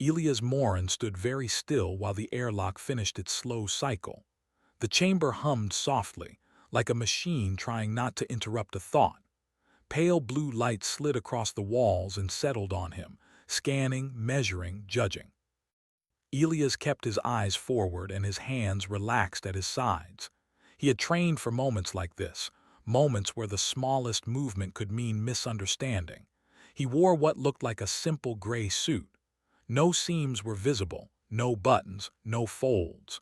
Elias Morin stood very still while the airlock finished its slow cycle. The chamber hummed softly, like a machine trying not to interrupt a thought. Pale blue light slid across the walls and settled on him, scanning, measuring, judging. Elias kept his eyes forward and his hands relaxed at his sides. He had trained for moments like this, moments where the smallest movement could mean misunderstanding. He wore what looked like a simple gray suit. No seams were visible, no buttons, no folds.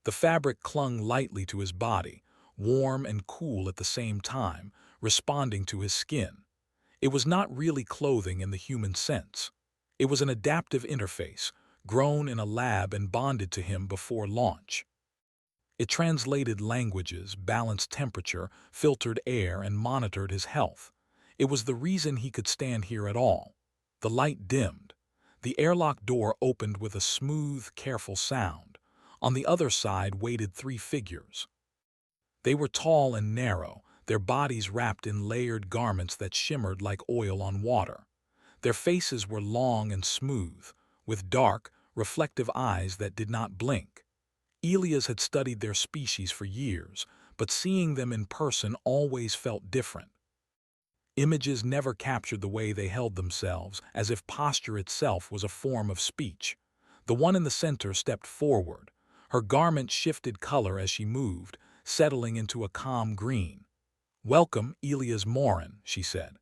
The fabric clung lightly to his body, warm and cool at the same time, responding to his skin. It was not really clothing in the human sense. It was an adaptive interface, grown in a lab and bonded to him before launch. It translated languages, balanced temperature, filtered air, and monitored his health. It was the reason he could stand here at all. The light dimmed. The airlock door opened with a smooth, careful sound. On the other side waited three figures. They were tall and narrow, their bodies wrapped in layered garments that shimmered like oil on water. Their faces were long and smooth, with dark, reflective eyes that did not blink. Elias had studied their species for years, but seeing them in person always felt different. Images never captured the way they held themselves, as if posture itself was a form of speech. The one in the center stepped forward. Her garment shifted color as she moved, settling into a calm green. "Welcome, Elias Morin," she said.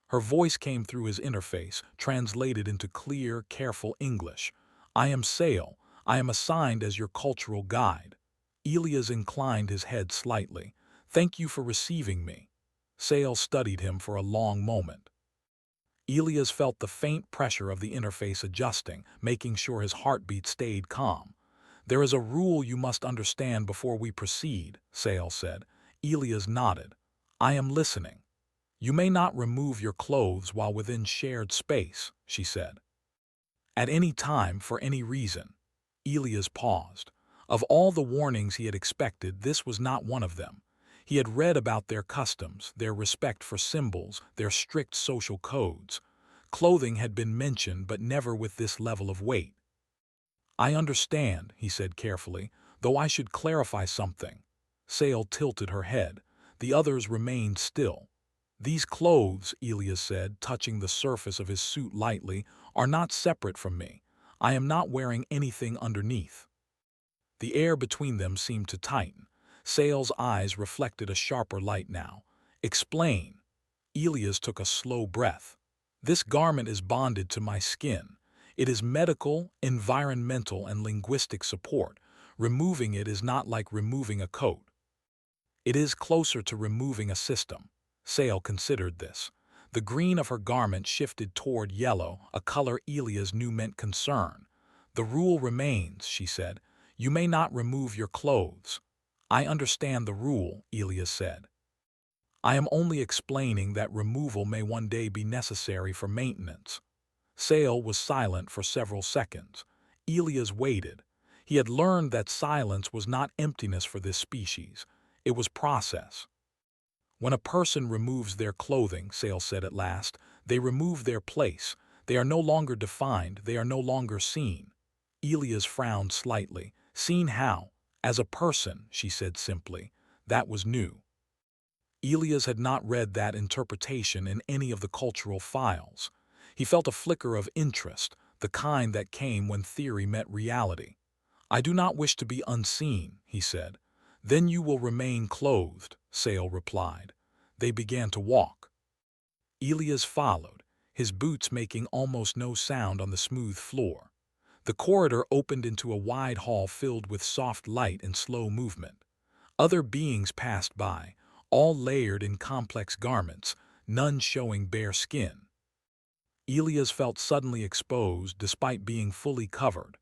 Her voice came through his interface, translated into clear, careful English. "I am Sale. I am assigned as your cultural guide." Elias inclined his head slightly. "Thank you for receiving me." Sale studied him for a long moment. Elias felt the faint pressure of the interface adjusting, making sure his heartbeat stayed calm. "There is a rule you must understand before we proceed," Sale said. Elias nodded. "I am listening." "You may not remove your clothes while within shared space," she said. "At any time, for any reason." Elias paused. Of all the warnings he had expected, this was not one of them. He had read about their customs, their respect for symbols, their strict social codes. Clothing had been mentioned, but never with this level of weight. "I understand," he said carefully, "though I should clarify something." Sale tilted her head. The others remained still. "These clothes," Elias said, touching the surface of his suit lightly, "are not separate from me. I am not wearing anything underneath." The air between them seemed to tighten. Sale's eyes reflected a sharper light now. "Explain." Elias took a slow breath. "This garment is bonded to my skin. It is medical, environmental, and linguistic support. Removing it is not like removing a coat. It is closer to removing a system." Sale considered this. The green of her garment shifted toward yellow, a color Elias knew meant concern. "The rule remains," she said. "You may not remove your clothes." "I understand the rule," Elias said. "I am only explaining that removal may one day be necessary for maintenance." Sale was silent for several seconds. Elias waited. He had learned that silence was not emptiness for this species. It was process. "When a person removes their clothing," Sale said at last, "they remove their place. They are no longer defined, they are no longer seen." Elias frowned slightly. "Seen how?" "As a person," she said simply. That was new. Elias had not read that interpretation in any of the cultural files. He felt a flicker of interest, the kind that came when theory met reality. "I do not wish to be unseen," he said. "Then you will remain clothed," Sale replied. They began to walk. Elias followed, his boots making almost no sound on the smooth floor. The corridor opened into a wide hall filled with soft light and slow movement. Other beings passed by, all layered in complex garments, none showing bare skin. Elias felt suddenly exposed despite being fully covered.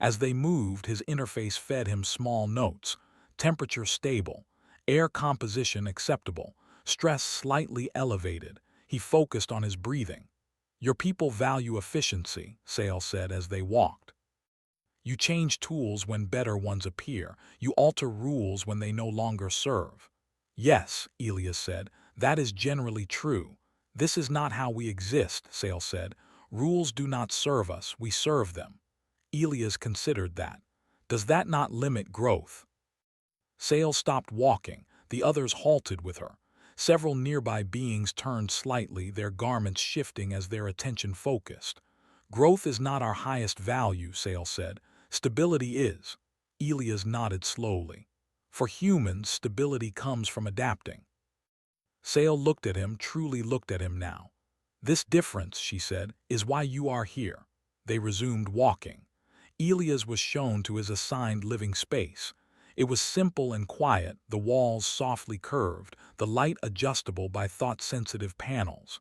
As they moved, his interface fed him small notes: temperature stable, air composition acceptable, stress slightly elevated. He focused on his breathing. "Your people value efficiency," Sale said as they walked. "You change tools when better ones appear. You alter rules when they no longer serve." "Yes," Elias said, "that is generally true." "This is not how we exist," Sale said. Rules do not serve us, we serve them. Elias considered that. Does that not limit growth? Sale stopped walking. The others halted with her. Several nearby beings turned slightly, their garments shifting as their attention focused. Growth is not our highest value, Sale said. Stability is. Elias nodded slowly. For humans, stability comes from adapting. Sale looked at him, truly looked at him now. This difference, she said, is why you are here. They resumed walking. Elias was shown to his assigned living space. It was simple and quiet, the walls softly curved, the light adjustable by thought-sensitive panels.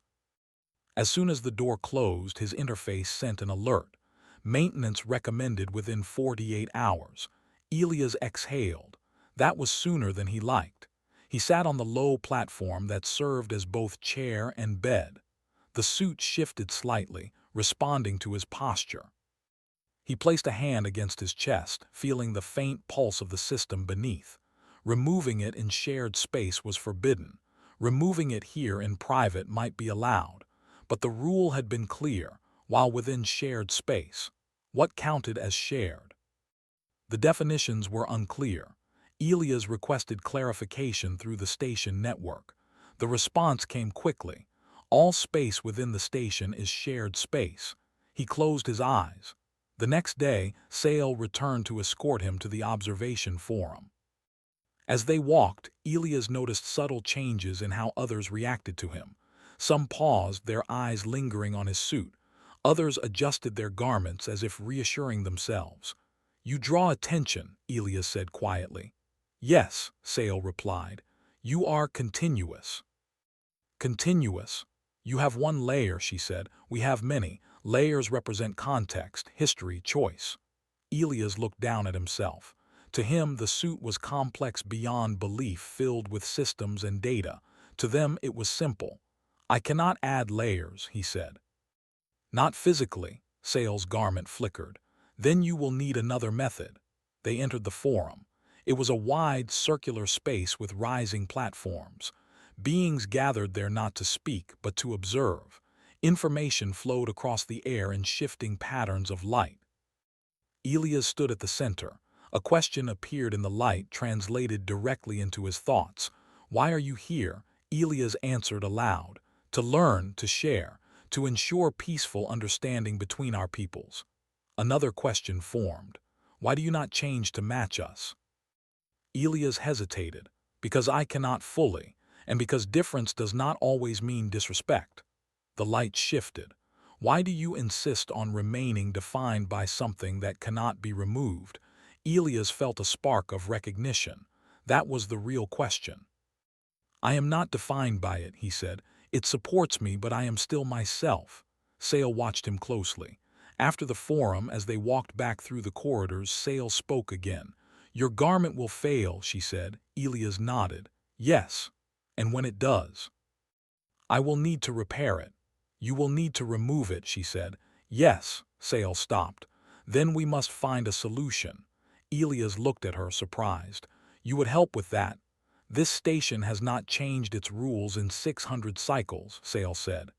As soon as the door closed, his interface sent an alert. Maintenance recommended within 48 hours. Elias exhaled. That was sooner than he liked. He sat on the low platform that served as both chair and bed. The suit shifted slightly, responding to his posture. He placed a hand against his chest, feeling the faint pulse of the system beneath. Removing it in shared space was forbidden. Removing it here in private might be allowed. But the rule had been clear, while within shared space. What counted as shared? The definitions were unclear. Elias requested clarification through the station network. The response came quickly. All space within the station is shared space. He closed his eyes. The next day, Sale returned to escort him to the observation forum. As they walked, Elias noticed subtle changes in how others reacted to him. Some paused, their eyes lingering on his suit. Others adjusted their garments as if reassuring themselves. "You draw attention," Elias said quietly. "Yes," Sale replied. "You are continuous." "Continuous? You have one layer," she said. "We have many. Layers represent context, history, choice." Elias looked down at himself. To him, the suit was complex beyond belief, filled with systems and data. To them, it was simple. "I cannot add layers," he said. "Not physically," Sale's garment flickered. "Then you will need another method." They entered the forum. It was a wide, circular space with rising platforms. Beings gathered there not to speak, but to observe. Information flowed across the air in shifting patterns of light. Elias stood at the center. A question appeared in the light, translated directly into his thoughts. "Why are you here?" Elias answered aloud. "To learn, to share, to ensure peaceful understanding between our peoples." Another question formed. "Why do you not change to match us?" Elias hesitated. "Because I cannot fully, and because difference does not always mean disrespect." The light shifted. "Why do you insist on remaining defined by something that cannot be removed?" Elias felt a spark of recognition. That was the real question. "I am not defined by it," he said. "It supports me, but I am still myself." Sale watched him closely. After the forum, as they walked back through the corridors, Sale spoke again. "Your garment will fail," she said. Elias nodded. "Yes. And when it does?" "I will need to repair it." "You will need to remove it," she said. "Yes." Sale stopped. "Then we must find a solution." Elias looked at her, surprised. "You would help with that?" "This station has not changed its rules in 600 cycles," Sale said.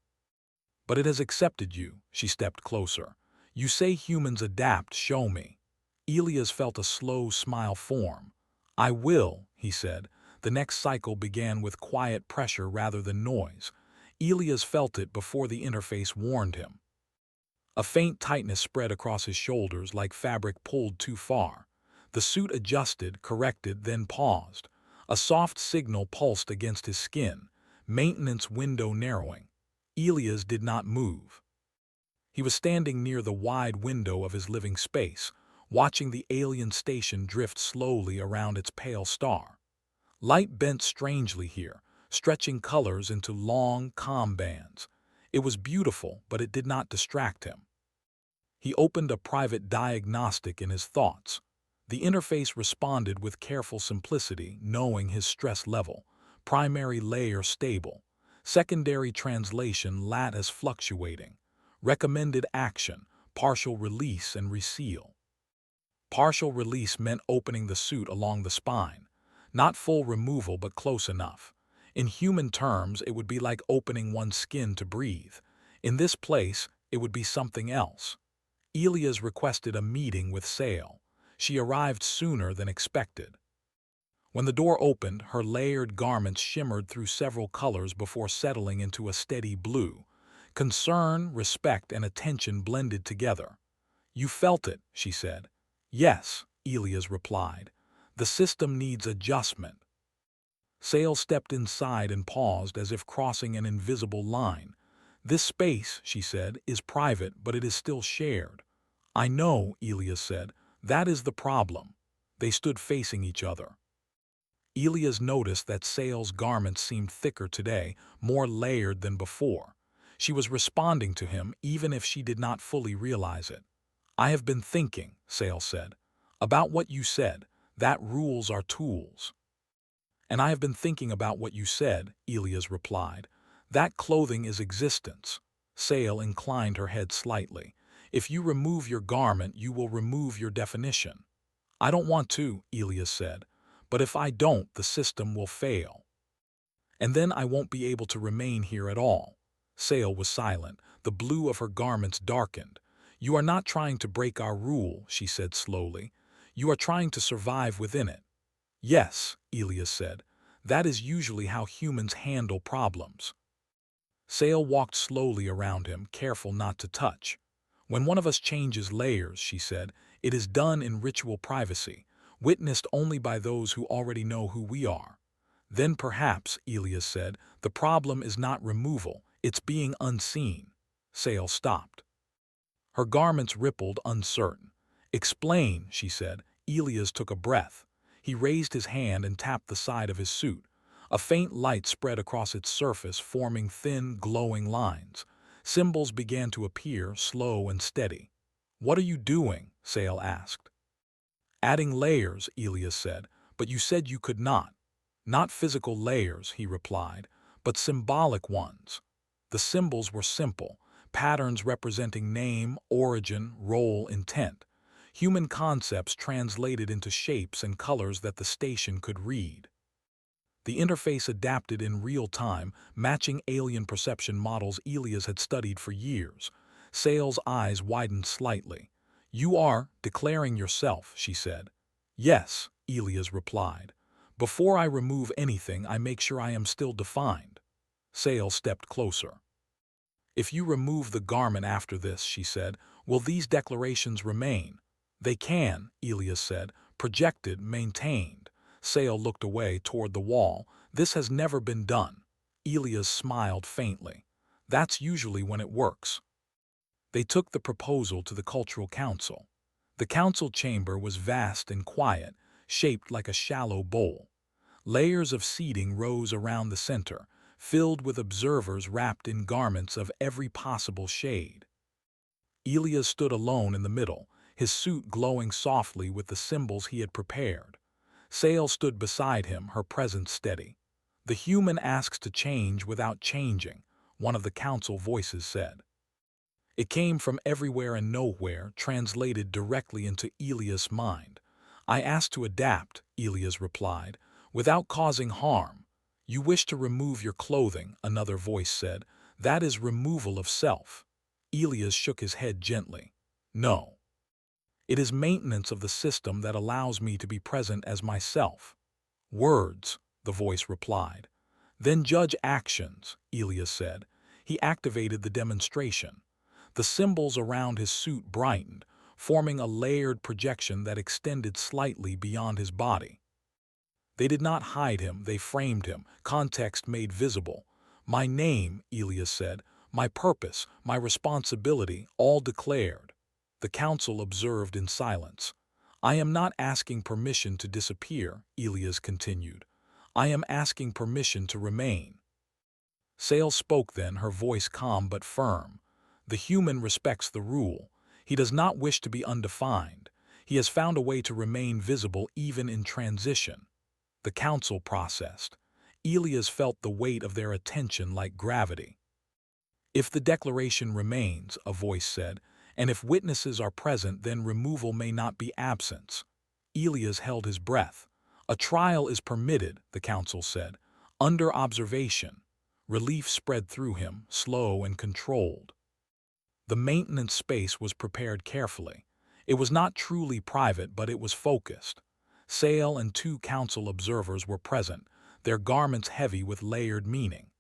"But it has accepted you." She stepped closer. "You say humans adapt, show me." Elias felt a slow smile form. "I will," he said. The next cycle began with quiet pressure rather than noise. Elias felt it before the interface warned him. A faint tightness spread across his shoulders like fabric pulled too far. The suit adjusted, corrected, then paused. A soft signal pulsed against his skin. Maintenance window narrowing. Elias did not move. He was standing near the wide window of his living space, watching the alien station drift slowly around its pale star. Light bent strangely here, stretching colors into long, calm bands. It was beautiful, but it did not distract him. He opened a private diagnostic in his thoughts. The interface responded with careful simplicity, knowing his stress level. Primary layer stable. Secondary translation lattice fluctuating. Recommended action, partial release and reseal. Partial release meant opening the suit along the spine. Not full removal, but close enough. In human terms, it would be like opening one's skin to breathe. In this place, It would be something else. Elias requested a meeting with Sale. She arrived sooner than expected. When the door opened, her layered garments shimmered through several colors before settling into a steady blue. Concern, respect, and attention blended together. "You felt it," she said. "Yes," Elias replied. "The system needs adjustment." Sale stepped inside and paused as if crossing an invisible line. "This space," she said, "is private, but it is still shared." "I know," Elias said. "That is the problem." They stood facing each other. Elias noticed that Sale's garments seemed thicker today, more layered than before. She was responding to him even if she did not fully realize it. "I have been thinking," Sale said, "about what you said, that rules are tools." "And I have been thinking about what you said," Elias replied. "That clothing is existence." Sale inclined her head slightly. "If you remove your garment, you will remove your definition." "I don't want to," Elias said. "But if I don't, the system will fail. And then I won't be able to remain here at all." Sale was silent. The blue of her garments darkened. "You are not trying to break our rule," she said slowly. "You are trying to survive within it." "Yes," Elias said. "That is usually how humans handle problems." Sale walked slowly around him, careful not to touch. "When one of us changes layers," she said, "it is done in ritual privacy, witnessed only by those who already know who we are." "Then perhaps," Elias said, "the problem is not removal, it's being unseen." Sale stopped. Her garments rippled, uncertain. "Explain," she said. Elias took a breath. He raised his hand and tapped the side of his suit. A faint light spread across its surface, forming thin, glowing lines. Symbols began to appear, slow and steady. "What are you doing?" Sale asked. "Adding layers," Elias said, "but you said you could not." "Not physical layers," he replied, "but symbolic ones." The symbols were simple, patterns representing name, origin, role, intent. Human concepts translated into shapes and colors that the station could read. The interface adapted in real time, matching alien perception models Elias had studied for years. Sale's eyes widened slightly. "You are declaring yourself," she said. "Yes," Elias replied. "Before I remove anything, I make sure I am still defined." Sale stepped closer. "If you remove the garment after this," she said, "will these declarations remain?" "They can," Elias said, "projected, maintained." Sale looked away toward the wall. "This has never been done." Elias smiled faintly. "That's usually when it works." They took the proposal to the Cultural Council. The council chamber was vast and quiet, shaped like a shallow bowl. Layers of seating rose around the center, filled with observers wrapped in garments of every possible shade. Elias stood alone in the middle, his suit glowing softly with the symbols he had prepared. Sale stood beside him, her presence steady. "The human asks to change without changing," one of the council voices said. It came from everywhere and nowhere, translated directly into Elias' mind. "I ask to adapt," Elias replied, "without causing harm." "You wish to remove your clothing," another voice said. "That is removal of self." Elias shook his head gently. "No. It is maintenance of the system that allows me to be present as myself." "Words," the voice replied. "Then judge actions," Elias said. He activated the demonstration. The symbols around his suit brightened, forming a layered projection that extended slightly beyond his body. They did not hide him, they framed him, context made visible. "My name," Elias said, "my purpose, my responsibility, all declared." The council observed in silence. "I am not asking permission to disappear," Elias continued. "I am asking permission to remain." Sale spoke then, her voice calm but firm. "The human respects the rule. He does not wish to be undefined. He has found a way to remain visible even in transition." The council processed. Elias felt the weight of their attention like gravity. "If the declaration remains," a voice said, "and if witnesses are present, then removal may not be absence." Elias held his breath. "A trial is permitted," the council said, "under observation." Relief spread through him, slow and controlled. The maintenance space was prepared carefully. It was not truly private, but it was focused. Sale and two council observers were present, their garments heavy with layered meaning.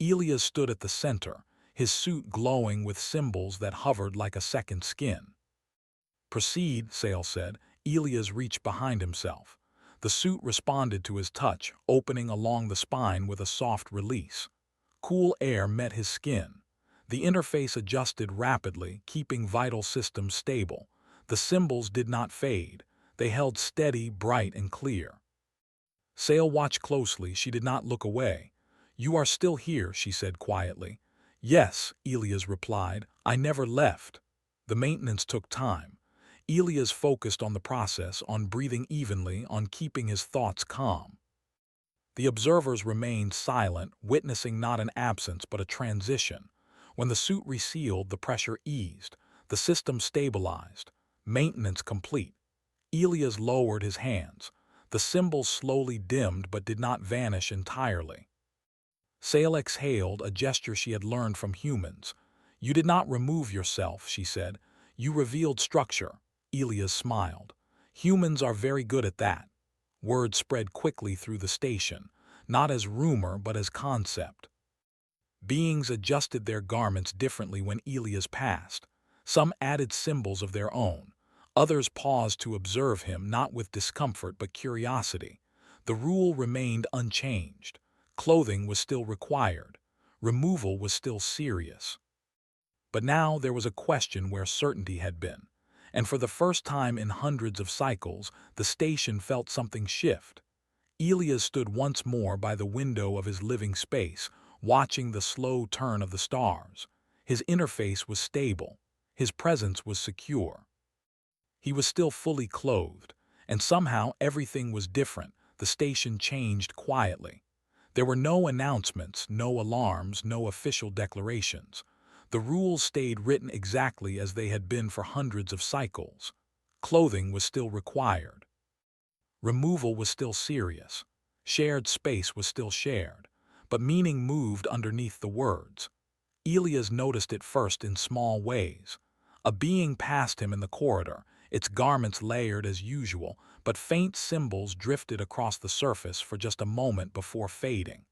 Elias stood at the center, his suit glowing with symbols that hovered like a second skin. "Proceed," Sale said. Elias reached behind himself. The suit responded to his touch, opening along the spine with a soft release. Cool air met his skin. The interface adjusted rapidly, keeping vital systems stable. The symbols did not fade. They held steady, bright, and clear. Sale watched closely. She did not look away. "You are still here," she said quietly. "Yes," Elias replied. "I never left." The maintenance took time. Elias focused on the process, on breathing evenly, on keeping his thoughts calm. The observers remained silent, witnessing not an absence but a transition. When the suit resealed, the pressure eased. The system stabilized. Maintenance complete. Elias lowered his hands. The symbols slowly dimmed but did not vanish entirely. Sale exhaled, a gesture she had learned from humans. "You did not remove yourself," she said. "You revealed structure." Elias smiled. "Humans are very good at that." Word spread quickly through the station, not as rumor but as concept. Beings adjusted their garments differently when Elias passed. Some added symbols of their own. Others paused to observe him, not with discomfort but curiosity. The rule remained unchanged. Clothing was still required. Removal was still serious. But now there was a question where certainty had been. And for the first time in hundreds of cycles, the station felt something shift. Elias stood once more by the window of his living space, watching the slow turn of the stars. His interface was stable. His presence was secure. He was still fully clothed, and somehow everything was different. The station changed quietly. There were no announcements, no alarms, no official declarations. The rules stayed written exactly as they had been for hundreds of cycles. Clothing was still required. Removal was still serious. Shared space was still shared. But meaning moved underneath the words. Elias noticed it first in small ways. A being passed him in the corridor, its garments layered as usual, but faint symbols drifted across the surface for just a moment before fading.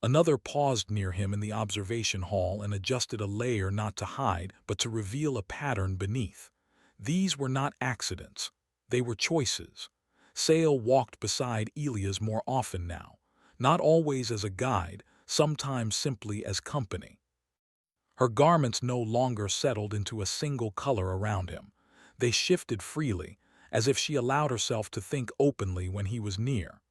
Another paused near him in the observation hall and adjusted a layer not to hide, but to reveal a pattern beneath. These were not accidents. They were choices. Sale walked beside Elias more often now, not always as a guide, sometimes simply as company. Her garments no longer settled into a single color around him. They shifted freely, as if she allowed herself to think openly when he was near.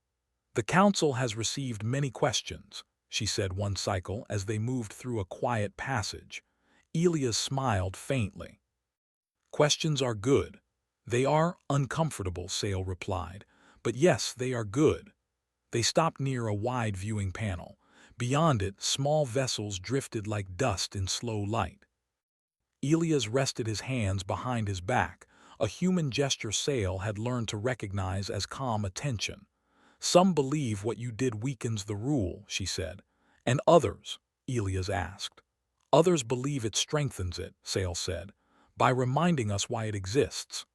"The council has received many questions," she said one cycle as they moved through a quiet passage. Elias smiled faintly. "Questions are good." "They are uncomfortable," Sale replied. "But yes, they are good." They stopped near a wide viewing panel. Beyond it, small vessels drifted like dust in slow light. Elias rested his hands behind his back, a human gesture Sale had learned to recognize as calm attention. "Some believe what you did weakens the rule," she said. "And others?" Elias asked. "Others believe it strengthens it," Sale said, "by reminding us why it exists."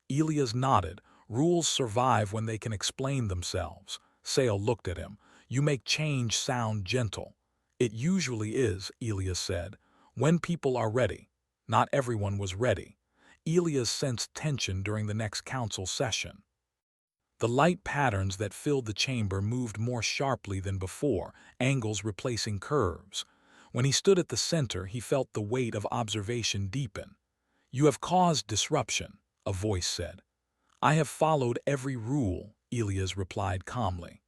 Elias nodded. "Rules survive when they can explain themselves." Sale looked at him. "You make change sound gentle." "It usually is," Elias said, "when people are ready." Not everyone was ready. Elias sensed tension during the next council session. The light patterns that filled the chamber moved more sharply than before, angles replacing curves. When he stood at the center, he felt the weight of observation deepen. "You have caused disruption," a voice said. "I have followed every rule," Elias replied calmly.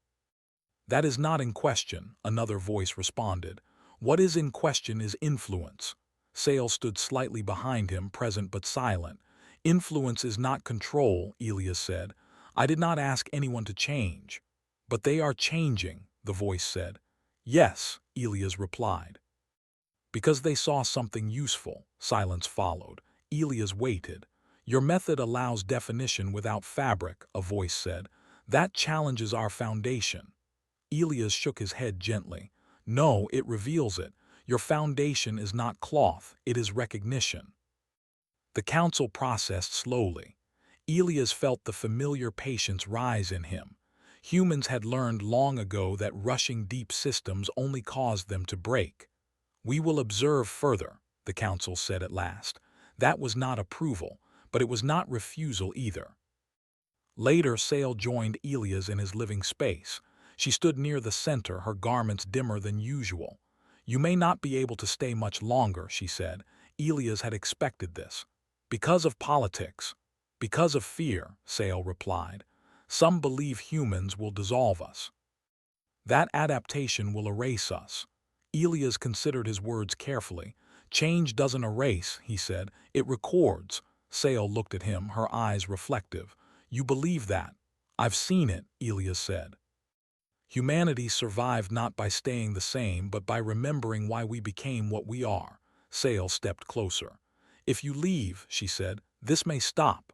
"That is not in question," another voice responded. "What is in question is influence." Sale stood slightly behind him, present but silent. "Influence is not control," Elias said. "I did not ask anyone to change." "But they are changing," the voice said. "Yes," Elias replied. "Because they saw something useful." Silence followed. Elias waited. "Your method allows definition without fabric," a voice said. "That challenges our foundation." Elias shook his head gently. "No, it reveals it. Your foundation is not cloth, it is recognition. The council processed slowly. Elias felt the familiar patience rise in him. Humans had learned long ago that rushing deep systems only caused them to break. "We will observe further," the council said at last. That was not approval, but it was not refusal either. Later, Sale joined Elias in his living space. She stood near the center, her garments dimmer than usual. "You may not be able to stay much longer," she said. Elias had expected this. "Because of politics. Because of fear," Sale replied. "Some believe humans will dissolve us. That adaptation will erase us." Elias considered his words carefully. "Change doesn't erase," he said. "It records." Sale looked at him, her eyes reflective. "You believe that?" "I've seen it," Elias said. "Humanity survived not by staying the same, but by remembering why we became what we are." Sale stepped closer. "If you leave," she said, "this may stop.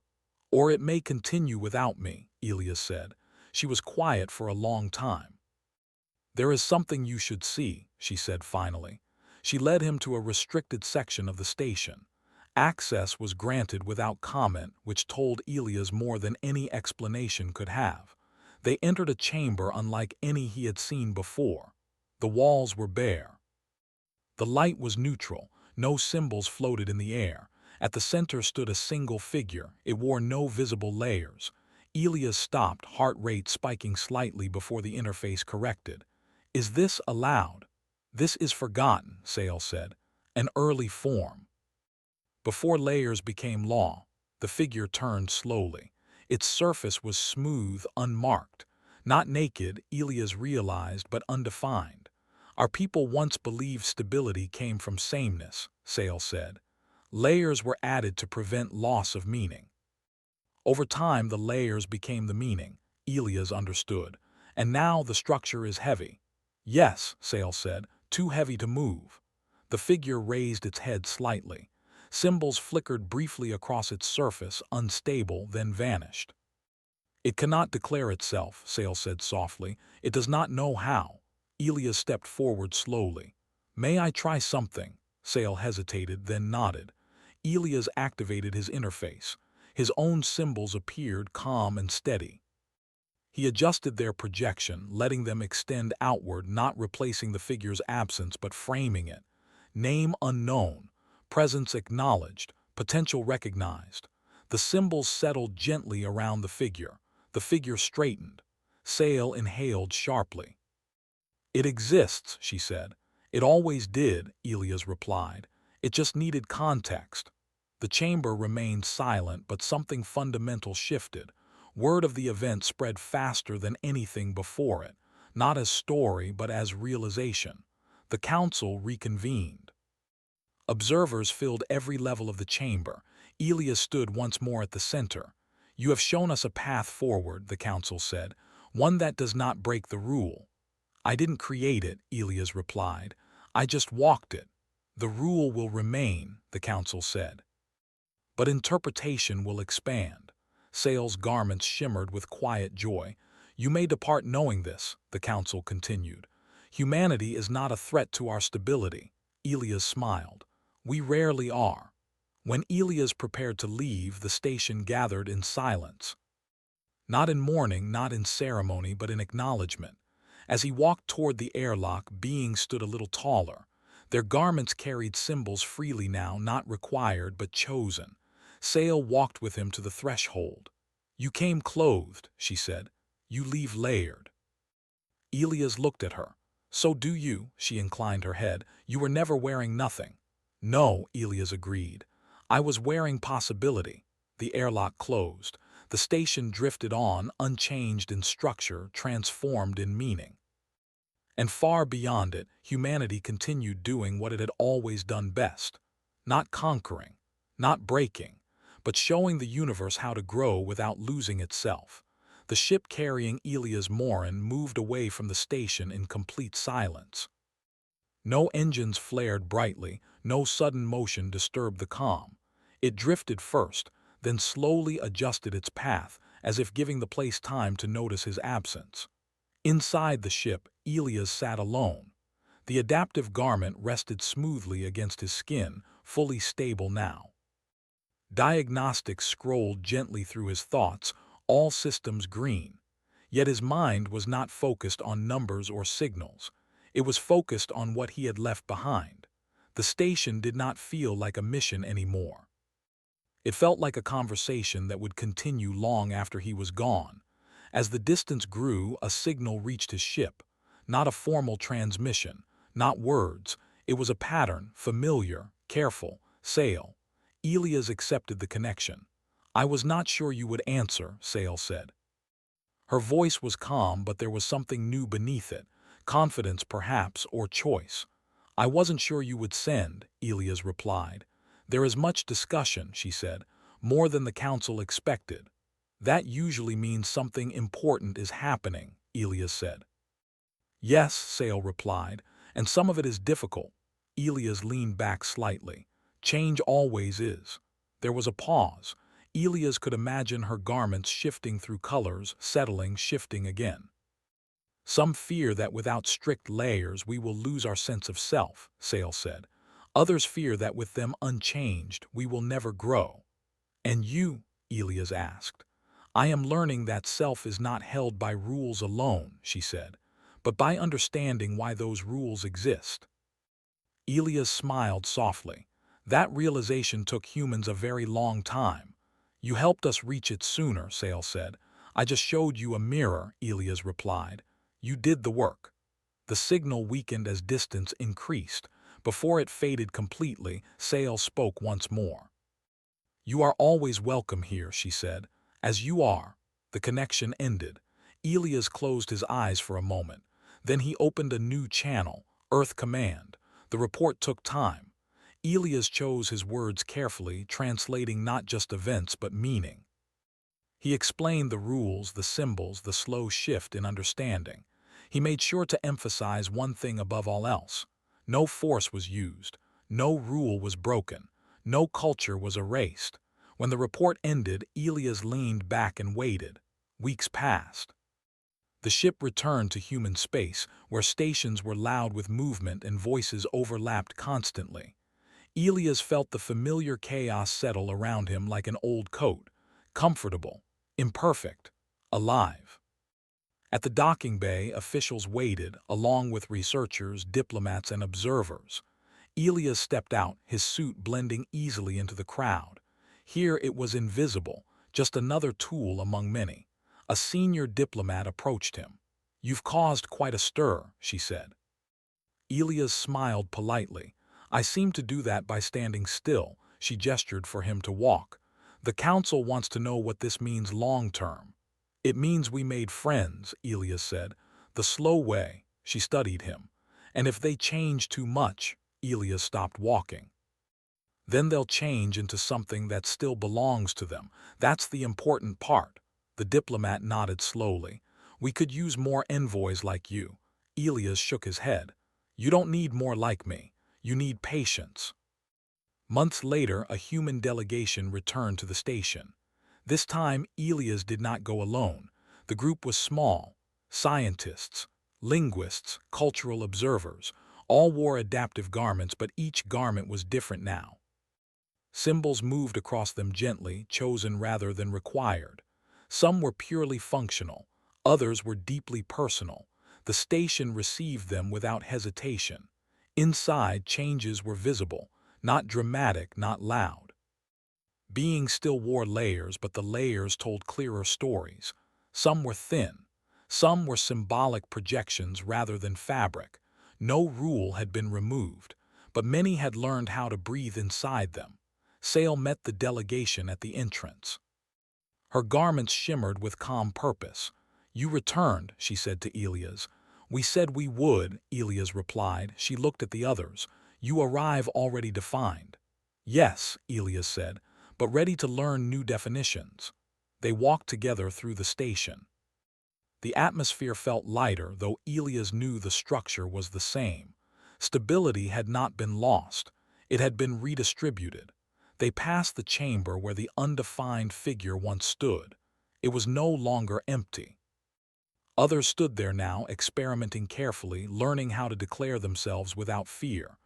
Or it may continue without me," Elias said. She was quiet for a long time. "There is something you should see," she said finally. She led him to a restricted section of the station. Access was granted without comment, which told Elias more than any explanation could have. They entered a chamber unlike any he had seen before. The walls were bare. The light was neutral. No symbols floated in the air. At the center stood a single figure. It wore no visible layers. Elias stopped, heart rate spiking slightly before the interface corrected. "Is this allowed?" "This is forgotten," Sale said. "An early form." Before layers became law, the figure turned slowly. Its surface was smooth, unmarked. Not naked, Elias realized, but undefined. "Our people once believed stability came from sameness," Sale said. "Layers were added to prevent loss of meaning. Over time, the layers became the meaning," Elias understood. "And now the structure is heavy." "Yes," Sale said, "too heavy to move." The figure raised its head slightly. Symbols flickered briefly across its surface, unstable, then vanished. "It cannot declare itself," Sale said softly. "It does not know how." Elias stepped forward slowly. "May I try something?" Sale hesitated, then nodded. Elias activated his interface. His own symbols appeared, calm and steady. He adjusted their projection, letting them extend outward, not replacing the figure's absence but framing it. Name unknown, presence acknowledged, potential recognized. The symbols settled gently around the figure. The figure straightened. Sale inhaled sharply. "It exists," she said. "It always did," Elias replied. "It just needed context." The chamber remained silent, but something fundamental shifted. Word of the event spread faster than anything before it, not as story but as realization. The council reconvened. Observers filled every level of the chamber. Elias stood once more at the center. "You have shown us a path forward," the council said, "one that does not break the rule." "I didn't create it," Elias replied. "I just walked it." "The rule will remain," the council said. "But interpretation will expand." Sale's garments shimmered with quiet joy. "You may depart knowing this," the council continued. "Humanity is not a threat to our stability." Elias smiled. "We rarely are." When Elias prepared to leave, the station gathered in silence. Not in mourning, not in ceremony, but in acknowledgement. As he walked toward the airlock, beings stood a little taller. Their garments carried symbols freely now, not required, but chosen. Sale walked with him to the threshold. "You came clothed," she said. "You leave layered." Elias looked at her. "So do you," she inclined her head. "You were never wearing nothing." "No," Elias agreed. "I was wearing possibility." The airlock closed. The station drifted on, unchanged in structure, transformed in meaning. And far beyond it, humanity continued doing what it had always done best. Not conquering, not breaking, but showing the universe how to grow without losing itself. The ship carrying Elias Morin moved away from the station in complete silence. No engines flared brightly, no sudden motion disturbed the calm. It drifted first, then slowly adjusted its path, as if giving the place time to notice his absence. Inside the ship, Elias sat alone. The adaptive garment rested smoothly against his skin, fully stable now. Diagnostics scrolled gently through his thoughts, all systems green. Yet his mind was not focused on numbers or signals. It was focused on what he had left behind. The station did not feel like a mission anymore. It felt like a conversation that would continue long after he was gone. As the distance grew, a signal reached his ship. Not a formal transmission, not words. It was a pattern, familiar, careful, sail. Elias accepted the connection. "I was not sure you would answer," Sail said. Her voice was calm, but there was something new beneath it. Confidence, perhaps, or choice. "I wasn't sure you would send," Elias replied. "There is much discussion," she said, "more than the council expected." "That usually means something important is happening," Elias said. "Yes," Sail replied, "and some of it is difficult." Elias leaned back slightly. "Change always is." There was a pause. Elias could imagine her garments shifting through colors, settling, shifting again. "Some fear that without strict layers we will lose our sense of self," Sail said. "Others fear that with them unchanged we will never grow." "And you?" Elias asked. "I am learning that self is not held by rules alone," she said, "but by understanding why those rules exist." Elias smiled softly. "That realization took humans a very long time." "You helped us reach it sooner," Sail said. "I just showed you a mirror," Elias replied. "You did the work." The signal weakened as distance increased. Before it faded completely, Sail spoke once more. "You are always welcome here," she said. "As you are." The connection ended. Elias closed his eyes for a moment. Then he opened a new channel, Earth Command. The report took time. Elias chose his words carefully, translating not just events but meaning. He explained the rules, the symbols, the slow shift in understanding. He made sure to emphasize one thing above all else. No force was used. No rule was broken. No culture was erased. When the report ended, Elias leaned back and waited. Weeks passed. The ship returned to human space, where stations were loud with movement and voices overlapped constantly. Elias felt the familiar chaos settle around him like an old coat, comfortable, imperfect, alive. At the docking bay, officials waited, along with researchers, diplomats, and observers. Elias stepped out, his suit blending easily into the crowd. Here it was invisible, just another tool among many. A senior diplomat approached him. "You've caused quite a stir," she said. Elias smiled politely. "I seem to do that by standing still." She gestured for him to walk. "The council wants to know what this means long-term." "It means we made friends," Elias said. "The slow way." She studied him. "And if they change too much," Elias stopped walking, "then they'll change into something that still belongs to them. That's the important part." The diplomat nodded slowly. "We could use more envoys like you." Elias shook his head. "You don't need more like me. You need patience." Months later, a human delegation returned to the station. This time, Elias did not go alone. The group was small. Scientists, linguists, cultural observers, all wore adaptive garments, but each garment was different now. Symbols moved across them gently, chosen rather than required. Some were purely functional, others were deeply personal. The station received them without hesitation. Inside, changes were visible, not dramatic, not loud. Beings still wore layers, but the layers told clearer stories. Some were thin. Some were symbolic projections rather than fabric. No rule had been removed, but many had learned how to breathe inside them. Sail met the delegation at the entrance. Her garments shimmered with calm purpose. "You returned," she said to Elias. "We said we would," Elias replied. She looked at the others. "You arrive already defined." "Yes," Elias said, "but ready to learn new definitions." They walked together through the station. The atmosphere felt lighter, though Elias knew the structure was the same. Stability had not been lost. It had been redistributed. They passed the chamber where the undefined figure once stood. It was no longer empty. Others stood there now, experimenting carefully, learning how to declare themselves without fear.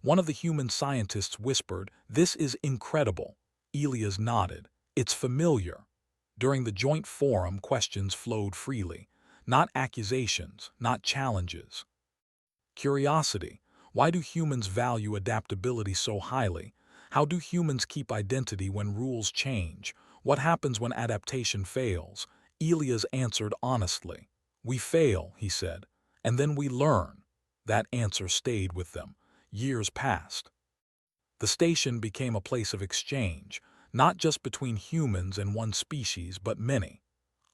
One of the human scientists whispered, "This is incredible." Elias nodded. "It's familiar." During the joint forum, questions flowed freely. Not accusations, not challenges. Curiosity. Why do humans value adaptability so highly? How do humans keep identity when rules change? What happens when adaptation fails? Elias answered honestly. "We fail," he said, "and then we learn." That answer stayed with them. Years passed. The station became a place of exchange, not just between humans and one species, but many.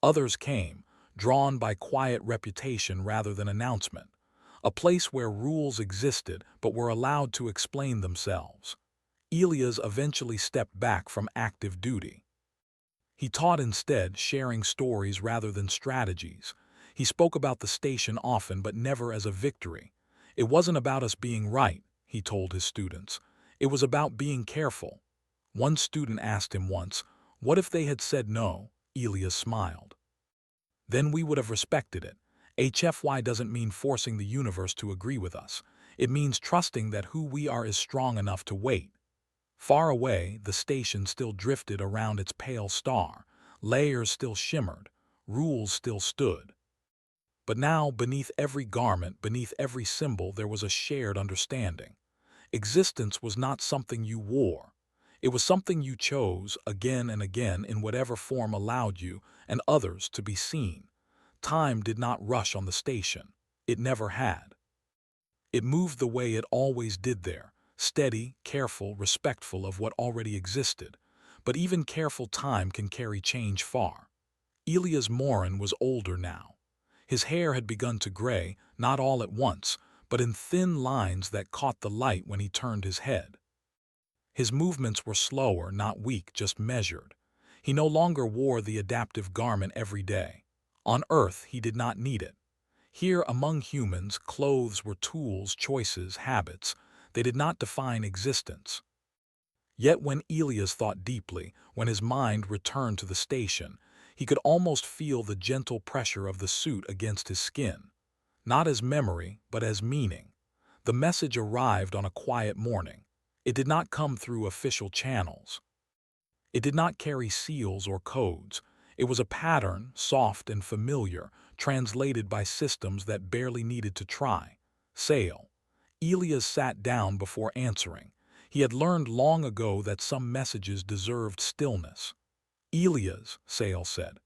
Others came, drawn by quiet reputation rather than announcement. A place where rules existed but were allowed to explain themselves. Elias eventually stepped back from active duty. He taught instead, sharing stories rather than strategies. He spoke about the station often but never as a victory. It wasn't about us being right, he told his students. It was about being careful. One student asked him once, "What if they had said no?" Elias smiled. "Then we would have respected it. HFY doesn't mean forcing the universe to agree with us. It means trusting that who we are is strong enough to wait." Far away, the station still drifted around its pale star. Layers still shimmered. Rules still stood. But now, beneath every garment, beneath every symbol, there was a shared understanding. Existence was not something you wore. It was something you chose again and again in whatever form allowed you and others to be seen. Time did not rush on the station. It never had. It moved the way it always did there, steady, careful, respectful of what already existed. But even careful time can carry change far. Elias Morin was older now. His hair had begun to gray, not all at once, but in thin lines that caught the light when he turned his head. His movements were slower, not weak, just measured. He no longer wore the adaptive garment every day. On Earth, he did not need it. Here, among humans, clothes were tools, choices, habits. They did not define existence. Yet when Elias thought deeply, when his mind returned to the station, he could almost feel the gentle pressure of the suit against his skin. Not as memory, but as meaning. The message arrived on a quiet morning. It did not come through official channels. It did not carry seals or codes. It was a pattern, soft and familiar, translated by systems that barely needed to try. Sail. Elias sat down before answering. He had learned long ago that some messages deserved stillness. "Elias," Sail said.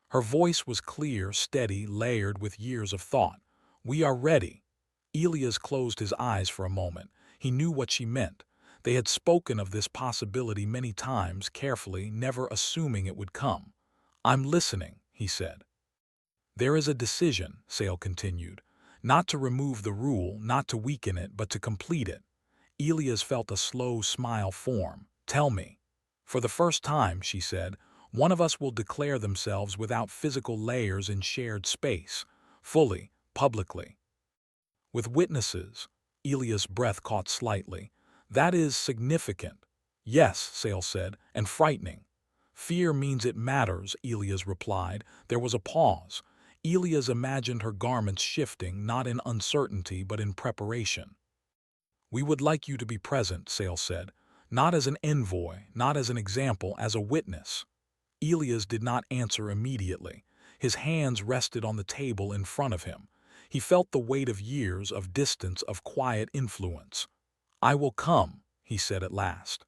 Her voice was clear, steady, layered with years of thought. "We are ready." Elias closed his eyes for a moment. He knew what she meant. They had spoken of this possibility many times, carefully, never assuming it would come. "I'm listening," he said. "There is a decision," Sale continued. "Not to remove the rule, not to weaken it, but to complete it." Elias felt a slow smile form. "Tell me." "For the first time," she said, "one of us will declare themselves without physical layers in shared space. Fully, publicly. With witnesses." Elias' breath caught slightly. "That is significant." "Yes," Sale said, "and frightening." "Fear means it matters," Elias replied. There was a pause. Elias imagined her garments shifting, not in uncertainty, but in preparation. "We would like you to be present," Sale said. "Not as an envoy, not as an example, as a witness." Elias did not answer immediately. His hands rested on the table in front of him. He felt the weight of years, of distance, of quiet influence. "I will come," he said at last.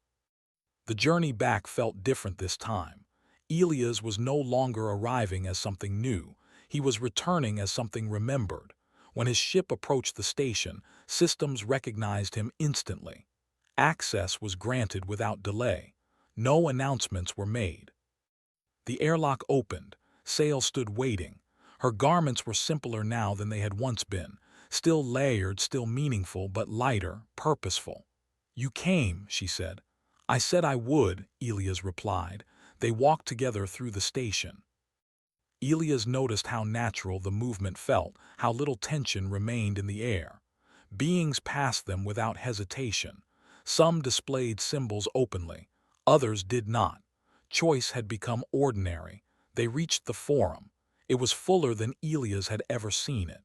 The journey back felt different this time. Elias was no longer arriving as something new. He was returning as something remembered. When his ship approached the station, systems recognized him instantly. Access was granted without delay. No announcements were made. The airlock opened. Sail stood waiting. Her garments were simpler now than they had once been. Still layered, still meaningful, but lighter, purposeful. "You came," she said. "I said I would," Elias replied. They walked together through the station. Elias noticed how natural the movement felt, how little tension remained in the air. Beings passed them without hesitation. Some displayed symbols openly. Others did not. Choice had become ordinary. They reached the forum. It was fuller than Elias had ever seen it.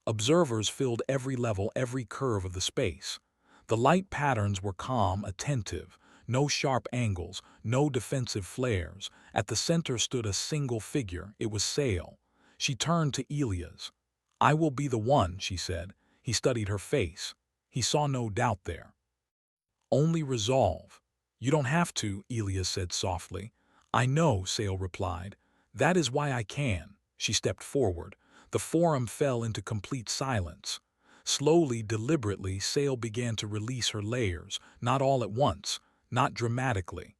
Observers filled every level, every curve of the space. The light patterns were calm, attentive, no sharp angles, no defensive flares. At the center stood a single figure. It was Sail. She turned to Elias. "I will be the one," she said. He studied her face. He saw no doubt there. "Only resolve." "You don't have to," Elias said softly. "I know," Sail replied. "That is why I can." She stepped forward. The forum fell into complete silence. Slowly, deliberately, Sail began to release her layers, not all at once, not dramatically.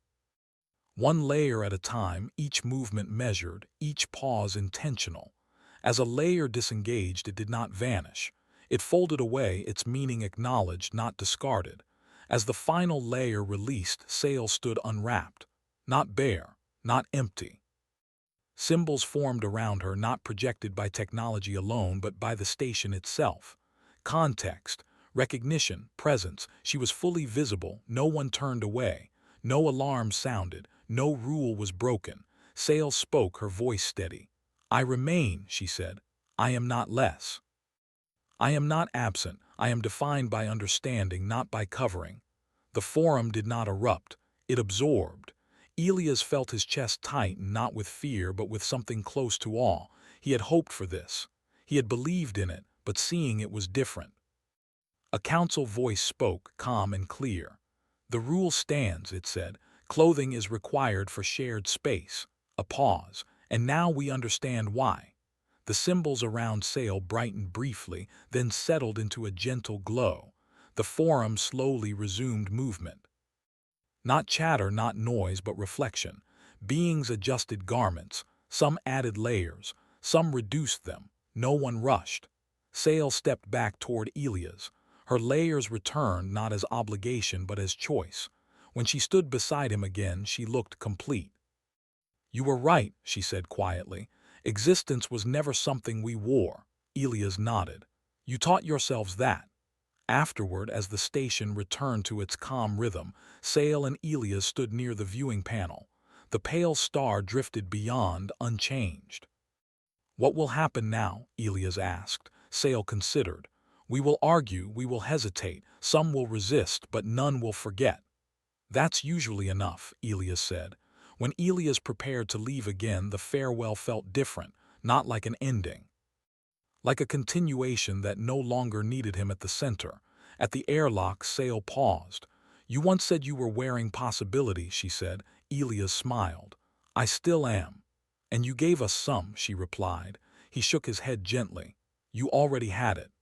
One layer at a time, each movement measured, each pause intentional. As a layer disengaged, it did not vanish. It folded away, its meaning acknowledged, not discarded. As the final layer released, Sail stood unwrapped, not bare, not empty. Symbols formed around her, not projected by technology alone, but by the station itself. Context, recognition, presence. She was fully visible. No one turned away. No alarm sounded. No rule was broken. Sail spoke, her voice steady. "I remain," she said. "I am not less. I am not absent. I am defined by understanding, not by covering." The forum did not erupt. It absorbed. Elias felt his chest tighten, not with fear, but with something close to awe. He had hoped for this. He had believed in it, but seeing it was different. A council voice spoke, calm and clear. "The rule stands," it said. "Clothing is required for shared space." A pause. "And now we understand why." The symbols around Sail brightened briefly, then settled into a gentle glow. The forum slowly resumed movement. Not chatter, not noise, but reflection. Beings adjusted garments. Some added layers. Some reduced them. No one rushed. Sail stepped back toward Elias. Her layers returned not as obligation but as choice. When she stood beside him again, she looked complete. "You were right," she said quietly. "Existence was never something we wore." Elias nodded. "You taught yourselves that." Afterward, as the station returned to its calm rhythm, Sail and Elias stood near the viewing panel. The pale star drifted beyond, unchanged. "What will happen now?" Elias asked. Sail considered. "We will argue, we will hesitate, some will resist, but none will forget." "That's usually enough," Elias said. When Elias prepared to leave again, the farewell felt different, not like an ending. Like a continuation that no longer needed him at the center. At the airlock, Sail paused. "You once said you were wearing possibility," she said. Elias smiled. "I still am." "And you gave us some," she replied. He shook his head gently. "You already had it.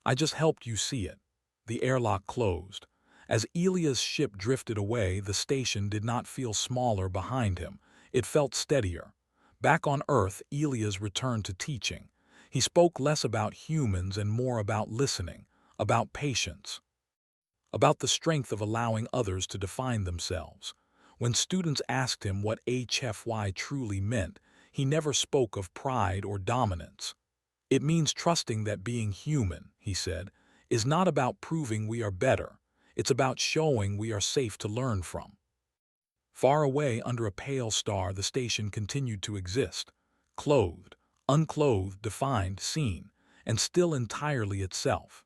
I just helped you see it." The airlock closed. As Elias' ship drifted away, the station did not feel smaller behind him. It felt steadier. Back on Earth, Elias returned to teaching. He spoke less about humans and more about listening, about patience, about the strength of allowing others to define themselves. When students asked him what HFY truly meant, he never spoke of pride or dominance. "It means trusting that being human," he said, "is not about proving we are better. It's about showing we are safe to learn from." Far away under a pale star, the station continued to exist, clothed, unclothed, defined, seen, and still entirely itself.